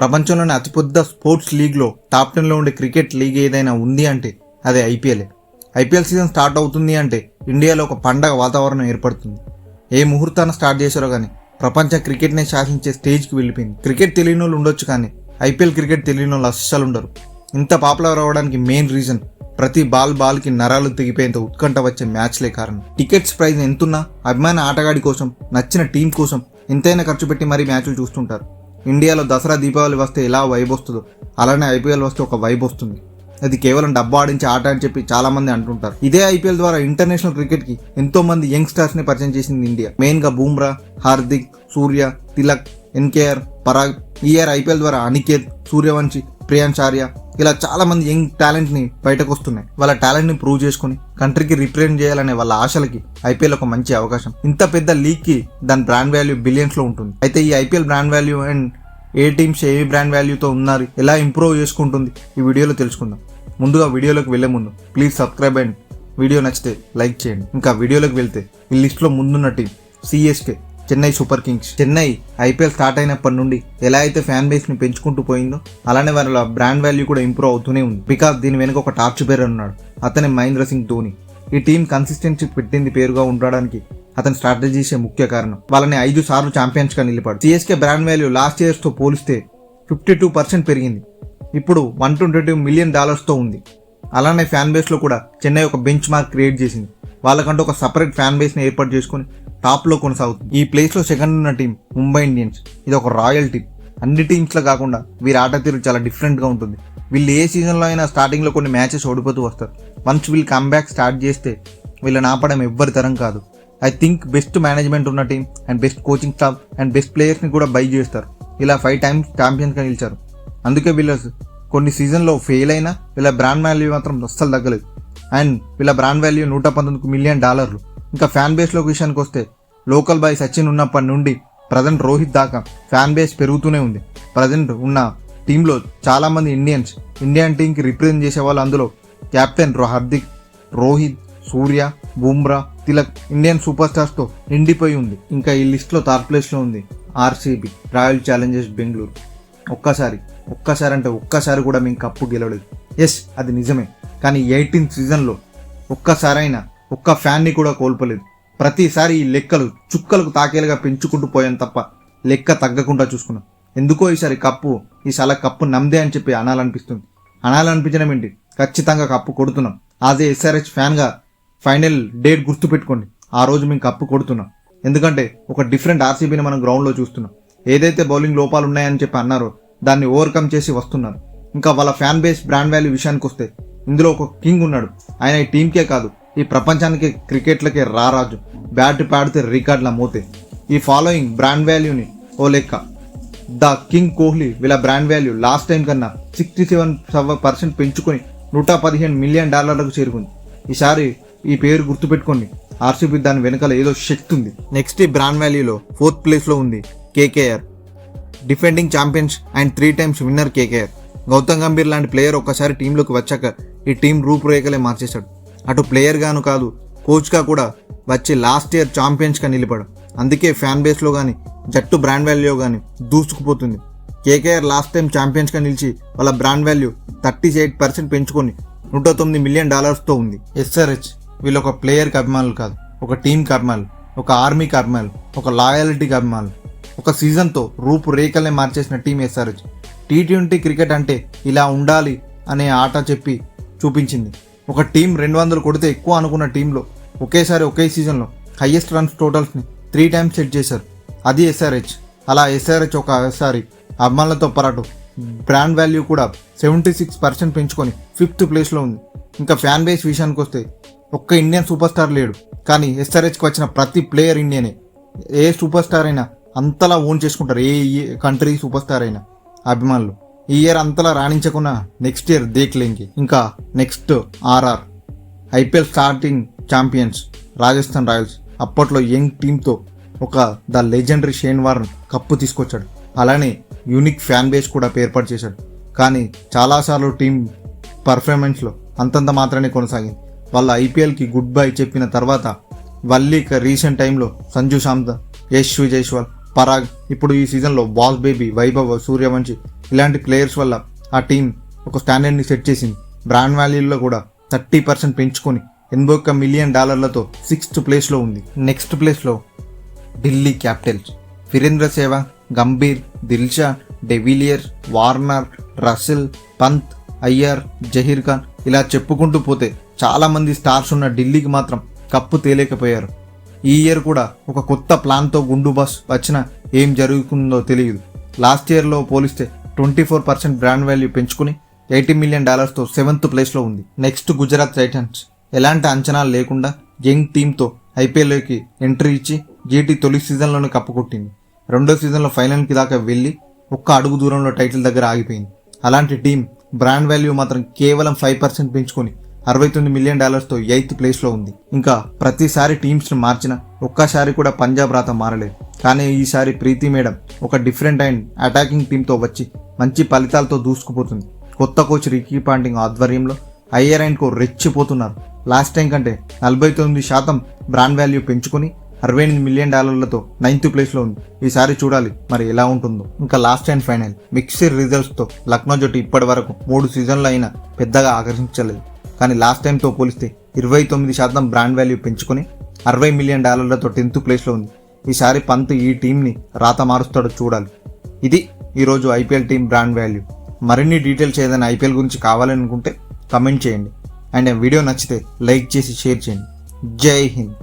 ప్రపంచంలోని అతిపెద్ద స్పోర్ట్స్ లీగ్లో టాప్ 10లో ఉండే క్రికెట్ లీగ్ ఏదైనా ఉంది అంటే అదే ఐపీఎల్. ఐపీఎల్ సీజన్ స్టార్ట్ అవుతుంది అంటే ఇండియాలో ఒక పండగ వాతావరణం ఏర్పడుతుంది. ఏ ముహూర్తాన స్టార్ట్ చేశారో కానీ ప్రపంచ క్రికెట్నే శాసించే స్టేజ్కి వెళ్ళిపోయింది. క్రికెట్ తెలియని వాళ్ళు ఉండొచ్చు కానీ ఐపీఎల్ క్రికెట్ తెలియని వాళ్ళు అస్సలు ఉండరు. ఇంత పాపులర్ అవ్వడానికి మెయిన్ రీజన్ ప్రతి బాల్కి నరాలు తెగిపోయేంత ఉత్కంఠ వచ్చే మ్యాచ్లే కారణం. టికెట్స్ ప్రైస్ ఎంతున్నా అభిమాన ఆటగాడి కోసం, నచ్చిన టీం కోసం ఎంతైనా ఖర్చు పెట్టి మరీ మ్యాచ్లు చూస్తుంటారు. ఇండియాలో దసరా దీపావళి వస్తే ఎలా వైబ్ వస్తుందో అలానే ఐపీఎల్ వస్తే ఒక వైబ్ వస్తుంది. అది కేవలం డబ్బు ఆడించే ఆట అని చెప్పి చాలా మంది అంటుంటారు. ఇదే ఐపీఎల్ ద్వారా ఇంటర్నేషనల్ క్రికెట్ కి ఎంతో మంది యంగ్ స్టార్స్ ని పరిచయం చేసింది ఇండియా. మెయిన్ గా బూమ్రా, హార్దిక్, సూర్య, తిలక్, ఎన్కేఆర్, పరాగ్. ఈ ఇయర్ ఐపీఎల్ ద్వారా అనికేత్, సూర్యవంశీ, ప్రియాంచార్య ఇలా చాలా మంది యంగ్ టాలెంట్ ని బయటకు వస్తున్నాయి. వాళ్ళ టాలెంట్ ని ప్రూవ్ చేసుకుని కంట్రీకి రిప్రజెంట్ చేయాలనే వాళ్ళ ఆశలకి ఐపీఎల్ ఒక మంచి అవకాశం. ఇంత పెద్ద లీగ్ కి దాని బ్రాండ్ వాల్యూ బిలియన్స్ లో ఉంటుంది. అయితే ఈ ఐపీఎల్ బ్రాండ్ వాల్యూ అండ్ ఏ టీమ్స్ ఏ బ్రాండ్ వాల్యూతో ఉన్నారు, ఎలా ఇంప్రూవ్ చేసుకుంటుంది ఈ వీడియోలో తెలుసుకుందాం. ముందుగా వీడియోలోకి వెళ్లే ముందు ప్లీజ్ సబ్స్క్రైబ్ అండ్ వీడియో నచ్చితే లైక్ చేయండి. ఇంకా వీడియోలోకి వెళ్తే ఈ లిస్ట్లో ముందున్న team CSK, Chennai super Kings. Chennai IPL start అయినప్పటి నుండి ఎలా అయితే ఫ్యాన్ బేస్ ని పెంచుకుంటూ పోయిందో అలానే వాళ్ళ బ్రాండ్ వాల్యూ కూడా ఇంప్రూవ్ అవుతూనే ఉంది. బికాస్ దీని వెనుక ఒక టార్చ్ బేరర్ ఉన్నాడు, అతనే మహేంద్ర సింగ్ ధోని. ఈ టీం కన్సిస్టెన్సీ పెట్టింది పేరుగా ఉండడానికి అతని స్ట్రాటజీసే ముఖ్య కారణం. వాళ్ళని 5 సార్లు ఛాంపియన్స్ గా నిలిపాడు. CSK brand value last years తో పోలిస్తే 52% పెరిగింది. ఇప్పుడు $122 మిలియన్ తో ఉంది. అలానే ఫ్యాన్ బేస్ లో కూడా చెన్నై ఒక బెంచ్ మార్క్ క్రియేట్ చేసింది. వాళ్ళకంటూ ఒక సపరేట్ ఫ్యాన్ బేస్ ని ఏర్పాటు చేసుకుని టాప్ లో కొనసాగుతుంది. ఈ ప్లేస్ లో సెకండ్ ఉన్న టీం ముంబై ఇండియన్స్. ఇది ఒక రాయల్ టీం. అన్ని టీమ్స్ లో కాకుండా వీరి ఆట తీరు చాలా డిఫరెంట్ గా ఉంటుంది. వీళ్ళు ఏ సీజన్ లో అయినా స్టార్టింగ్ లో కొన్ని మ్యాచెస్ ఓడిపోతూ వస్తారు. వన్స్ వీళ్ళు కమ్బ్యాక్ స్టార్ట్ చేస్తే వీళ్ళని ఆపడం ఎవ్వరి తరం కాదు. ఐ థింక్ బెస్ట్ మేనేజ్మెంట్ ఉన్న team and best coaching staff and best players ని కూడా బై చేస్తారు. ఇలా 5 times ఛాంపియన్స్ గా నిలిచారు. అందుకే వీళ్ళ కొన్ని సీజన్లో ఫెయిల్ అయినా వీళ్ళ బ్రాండ్ వాల్యూ మాత్రం అస్సలు తగ్గలేదు. అండ్ వీళ్ళ బ్రాండ్ వాల్యూ $119 మిలియన్. ఇంకా ఫ్యాన్ బేస్లో విషయానికి వస్తే లోకల్ బాయ్ సచిన్ ఉన్నప్పటి నుండి ప్రజెంట్ రోహిత్ దాకా ఫ్యాన్ బేస్ పెరుగుతూనే ఉంది. ప్రజెంట్ ఉన్న టీంలో చాలా మంది ఇండియన్ టీంకి రిప్రజెంట్ చేసే వాళ్ళు. అందులో captain Hardik, Rohit, Surya, Bumrah, Tilak Indian super stars తో నిండిపోయి ఉంది. ఇంకా ఈ లిస్ట్ లో థర్డ్ ప్లేస్ లో ఉంది ఆర్సీబీ, రాయల్ ఛాలెంజర్స్ బెంగళూరు. ఒక్కసారి కూడా మేము కప్పు గెలవలేదు. ఎస్, అది నిజమే. కానీ 18th సీజన్లో ఒక్కసారైనా ఒక్క ఫ్యాన్ని కూడా కోల్పోలేదు. ప్రతిసారి ఈ లెక్కలు చుక్కలకు తాకేలుగా పెంచుకుంటూ పోయాను తప్ప లెక్క తగ్గకుండా చూసుకున్నాం. ఎందుకో ఈసారి కప్పు నమ్దే అని చెప్పి అనాలనిపించడం ఏంటి, ఖచ్చితంగా కప్పు కొడుతున్నాం. అదే ఎస్ఆర్హెచ్ ఫ్యాన్గా ఫైనల్ డేట్ గుర్తుపెట్టుకోండి. ఆ రోజు మేము కప్పు కొడుతున్నాం. ఎందుకంటే ఒక డిఫరెంట్ ఆర్సీబీని మనం గ్రౌండ్లో చూస్తున్నాం. ఏదైతే బౌలింగ్ లోపాలు ఉన్నాయని చెప్పి అన్నారో దాన్ని ఓవర్కమ్ చేసి వస్తున్నారు. ఇంకా వాళ్ళ ఫ్యాన్ బేస్ బ్రాండ్ వాల్యూ విషయానికి వస్తే ఇందులో ఒక కింగ్ ఉన్నాడు. ఆయన ఈ టీంకే కాదు ఈ ప్రపంచానికి క్రికెట్లకే రారాజు. బ్యాట్ పాడితే రికార్డుల మోతే. ఈ ఫాలోయింగ్ బ్రాండ్ వాల్యూని ఓ లెక్క. ద కింగ్ కోహ్లీ వీళ్ళ బ్రాండ్ వాల్యూ లాస్ట్ టైం కన్నా 67% పెంచుకొని $115 మిలియన్ చేరుకుంది. ఈసారి ఈ పేరు గుర్తుపెట్టుకోండి. ఆర్సీబీ దాని వెనకాల ఏదో శక్తి ఉంది. నెక్స్ట్ ఈ బ్రాండ్ వాల్యూలో 4th ప్లేస్ లో ఉంది KKR, defending champions and 3 times winner KKR. Gautam Gambhir లాంటి ప్లేయర్ ఒక్కసారి టీంలోకి వచ్చాక ఈ టీం రూపురేఖలే మార్చేశాడు. అటు ప్లేయర్ గాను కాదు, కోచ్ గా కూడా వచ్చి లాస్ట్ ఇయర్ ఛాంపియన్స్ గా నిలిపాడు. అందుకే ఫ్యాన్ బేస్ లో గానీ జట్టు బ్రాండ్ వాల్యూ గానీ దూసుకుపోతుంది. కేకేఆర్ లాస్ట్ టైం ఛాంపియన్స్ గా నిలిచి వాళ్ళ బ్రాండ్ వాల్యూ 38% పెంచుకొని $109 మిలియన్ తో ఉంది. ఎస్ఆర్హెచ్ వీళ్ళు ఒక ప్లేయర్కి అభిమానులు కాదు, ఒక టీంకి అభిమానులు, ఒక ఆర్మీకి అభిమానులు, ఒక లాయాలిటీకి అభిమానులు. ఒక సీజన్తో రూపురేఖలనే మార్చేసిన టీం ఎస్ఆర్హెచ్. T20 క్రికెట్ అంటే ఇలా ఉండాలి అనే ఆట చెప్పి చూపించింది. ఒక టీం 200 కొడితే ఎక్కువ అనుకున్న టీంలో ఒకేసారి ఒకే సీజన్లో హైయెస్ట్ రన్స్ టోటల్స్ని 3 times సెట్ చేశారు. అది ఎస్ఆర్హెచ్. అలా ఎస్ఆర్హెచ్ ఒకసారి అభిమానులతో పాటు బ్రాండ్ వాల్యూ కూడా 76% పెంచుకొని 5th ప్లేస్లో ఉంది. ఇంకా ఫ్యాన్ బేస్ విషయానికి వస్తే ఒక్క ఇండియన్ సూపర్ స్టార్ లేడు, కానీ ఎస్ఆర్హెచ్కి వచ్చిన ప్రతి ప్లేయర్ ఇండియనే. ఏ సూపర్ స్టార్ అయినా అంతలా ఓన్ చేసుకుంటారు, ఏ కంట్రీ సూపర్ స్టార్ అయినా అభిమానులు. ఈ ఇయర్ అంతలా రాణించకుండా నెక్స్ట్ ఇయర్ దేఖ్లేంకి. ఇంకా next RR, IPL starting champions Rajasthan Royals. అప్పట్లో యంగ్ టీంతో ఒక the legendary Shane Warne cup తీసుకొచ్చాడు. అలానే యూనిక్ ఫ్యాన్ బేస్ కూడా ఏర్పాటు చేశాడు. కానీ చాలాసార్లు టీం పర్ఫార్మెన్స్లో అంతంత మాత్రమే కొనసాగింది. వాళ్ళ ఐపీఎల్కి గుడ్ బై చెప్పిన తర్వాత మళ్ళీ రీసెంట్ టైంలో సంజు శాంసన్, యశ్ జైస్వాల్ పరాగ్, ఇప్పుడు ఈ సీజన్లో బాస్ బేబీ, వైభవ్ సూర్యవంశి ఇలాంటి ప్లేయర్స్ వల్ల ఆ టీం ఒక స్టాండర్డ్ని సెట్ చేసింది. బ్రాండ్ వాల్యూలో కూడా 30% పెంచుకొని $81 మిలియన్ 6th ప్లేస్లో ఉంది. నెక్స్ట్ ప్లేస్లో Delhi Capitals. Virender Sehwag, Gambhir, Dilshan, de Villiers, Warner, Russell, Pant, Iyer, Zaheer Khan ఇలా చెప్పుకుంటూ పోతే చాలామంది స్టార్స్ ఉన్న ఢిల్లీకి మాత్రం కప్పు తేలేకపోయారు. ఈ ఇయర్ కూడా ఒక కొత్త ప్లాన్తో గుండు బస్ వచ్చినా ఏం జరుగుతుందో తెలియదు. లాస్ట్ ఇయర్లో పోలిస్తే 24% బ్రాండ్ వాల్యూ పెంచుకుని $80 మిలియన్ 7th ప్లేస్లో ఉంది. Next Gujarat Titans. ఎలాంటి అంచనాలు లేకుండా యంగ్ టీంతో ఐపీఎల్లోకి ఎంట్రీ ఇచ్చి జీటీ తొలి సీజన్లోనే కప్పు కొట్టింది. రెండో సీజన్లో ఫైనల్కి దాకా వెళ్ళి ఒక్క అడుగు దూరంలో టైటిల్ దగ్గర ఆగిపోయింది. అలాంటి టీం బ్రాండ్ వాల్యూ మాత్రం కేవలం 5% పెంచుకొని $69 మిలియన్ 8th ప్లేస్లో ఉంది. ఇంకా ప్రతిసారి టీమ్స్ని మార్చిన ఒక్కసారి కూడా పంజాబ్ రాత మారలేదు. కానీ ఈసారి ప్రీతి మేడం ఒక డిఫరెంట్ అండ్ అటాకింగ్ టీంతో వచ్చి మంచి ఫలితాలతో దూసుకుపోతుంది. కొత్త కోచ్ రికీ పాంటింగ్ ఆధ్వర్యంలో అయ్యర్ అండ్ కో రెచ్చిపోతున్నారు. లాస్ట్ టైం కంటే 49% బ్రాండ్ వాల్యూ పెంచుకొని $68 మిలియన్ 9th ప్లేస్లో ఉంది. ఈసారి చూడాలి మరి ఎలా ఉంటుందో. ఇంకా లాస్ట్ అండ్ ఫైనల్ మిక్స్డ్ రిజల్ట్స్తో లక్నో జట్టు ఇప్పటి వరకు 3 సీజన్లు అయినా పెద్దగా ఆకర్షించలేదు. కానీ లాస్ట్ టైంతో పోలిస్తే 29% బ్రాండ్ వాల్యూ పెంచుకొని $60 మిలియన్ 10th ప్లేస్లో ఉంది. ఈసారి పంత్ ఈ టీంని రాత మారుస్తాడో చూడాలి. ఇది ఈరోజు ఐపీఎల్ టీం బ్రాండ్ వాల్యూ. మరిన్ని డీటెయిల్స్ ఏదైనా ఐపీఎల్ గురించి కావాలనుకుంటే కమెంట్ చేయండి. అండ్ వీడియో నచ్చితే లైక్ చేసి షేర్ చేయండి. జై హింద్.